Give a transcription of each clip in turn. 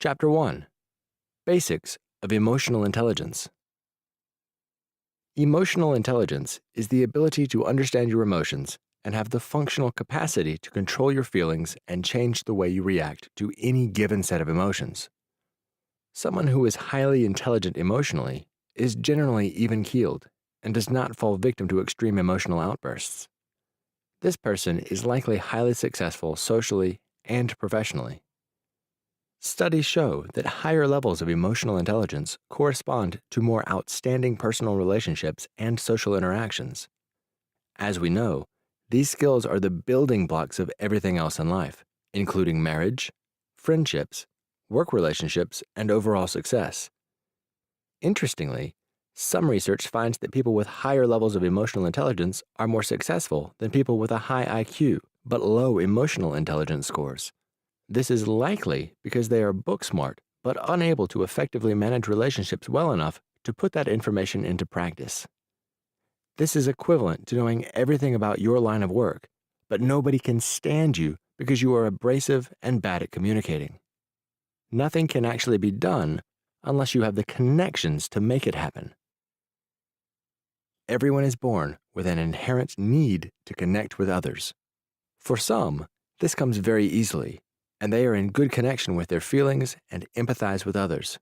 Chapter 1: Basics of Emotional Intelligence. Emotional intelligence is the ability to understand your emotions and have the functional capacity to control your feelings and change the way you react to any given set of emotions. Someone who is highly intelligent emotionally is generally even-keeled and does not fall victim to extreme emotional outbursts. This person is likely highly successful socially and professionally. Studies show that higher levels of emotional intelligence correspond to more outstanding personal relationships and social interactions. As we know, these skills are the building blocks of everything else in life, including marriage, friendships, work relationships, and overall success. Interestingly, some research finds that people with higher levels of emotional intelligence are more successful than people with a high IQ but low emotional intelligence scores. This is likely because they are book smart but unable to effectively manage relationships well enough to put that information into practice. This is equivalent to knowing everything about your line of work, but nobody can stand you because you are abrasive and bad at communicating. Nothing can actually be done unless you have the connections to make it happen. Everyone is born with an inherent need to connect with others. For some, this comes very easily, and they are in good connection with their feelings and empathize with others.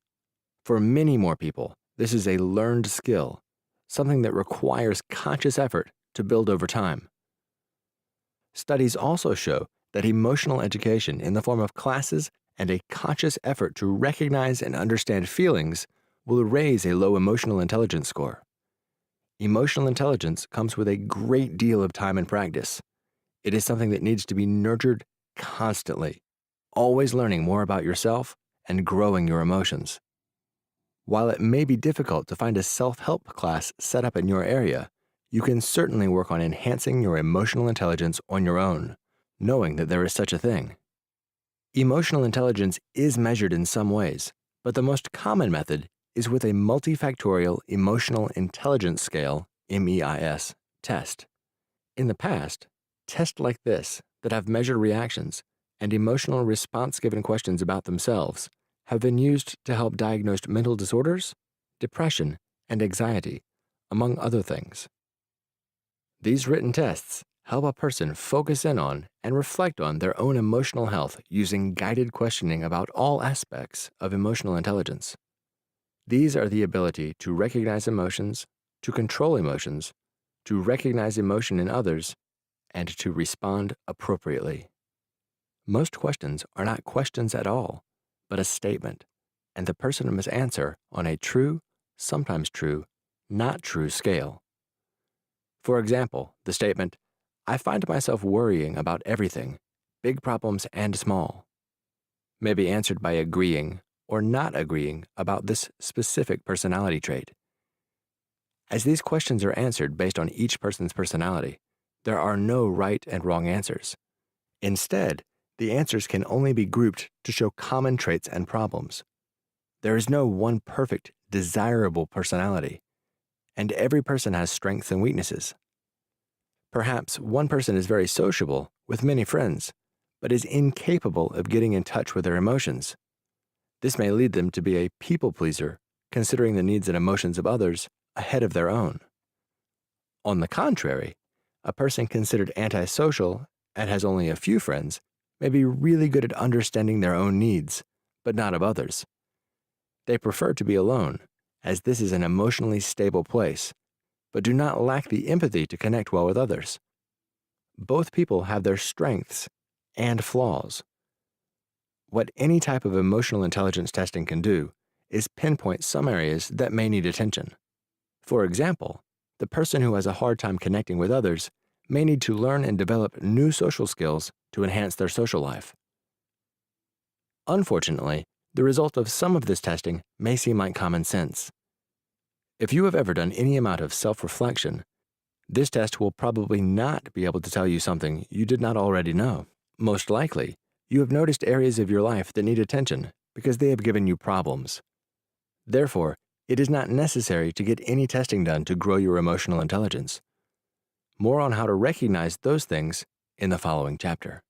For many more people, this is a learned skill, something that requires conscious effort to build over time. Studies also show that emotional education in the form of classes and a conscious effort to recognize and understand feelings will raise a low emotional intelligence score. Emotional intelligence comes with a great deal of time and practice. It is something that needs to be nurtured constantly, always learning more about yourself and growing your emotions. While it may be difficult to find a self-help class set up in your area, you can certainly work on enhancing your emotional intelligence on your own, knowing that there is such a thing. Emotional intelligence is measured in some ways, but the most common method is with a multifactorial emotional intelligence scale (MEIS) test. In the past, tests like this that have measured reactions and emotional response-given questions about themselves have been used to help diagnose mental disorders, depression, and anxiety, among other things. These written tests help a person focus in on and reflect on their own emotional health using guided questioning about all aspects of emotional intelligence. These are the ability to recognize emotions, to control emotions, to recognize emotion in others, and to respond appropriately. Most questions are not questions at all, but a statement, and the person must answer on a true, sometimes true, not true scale. For example, the statement, "I find myself worrying about everything, big problems and small," may be answered by agreeing or not agreeing about this specific personality trait. As these questions are answered based on each person's personality, there are no right and wrong answers. Instead, the answers can only be grouped to show common traits and problems. There is no one perfect, desirable personality, and every person has strengths and weaknesses. Perhaps one person is very sociable with many friends, but is incapable of getting in touch with their emotions. This may lead them to be a people pleaser, considering the needs and emotions of others ahead of their own. On the contrary, a person considered antisocial and has only a few friends may be really good at understanding their own needs, but not of others. They prefer to be alone, as this is an emotionally stable place, but do not lack the empathy to connect well with others. Both people have their strengths and flaws. What any type of emotional intelligence testing can do is pinpoint some areas that may need attention. For example, the person who has a hard time connecting with others may need to learn and develop new social skills to enhance their social life. Unfortunately, the result of some of this testing may seem like common sense. If you have ever done any amount of self-reflection, this test will probably not be able to tell you something you did not already know. Most likely, you have noticed areas of your life that need attention because they have given you problems. Therefore, it is not necessary to get any testing done to grow your emotional intelligence. More on how to recognize those things in the following chapter.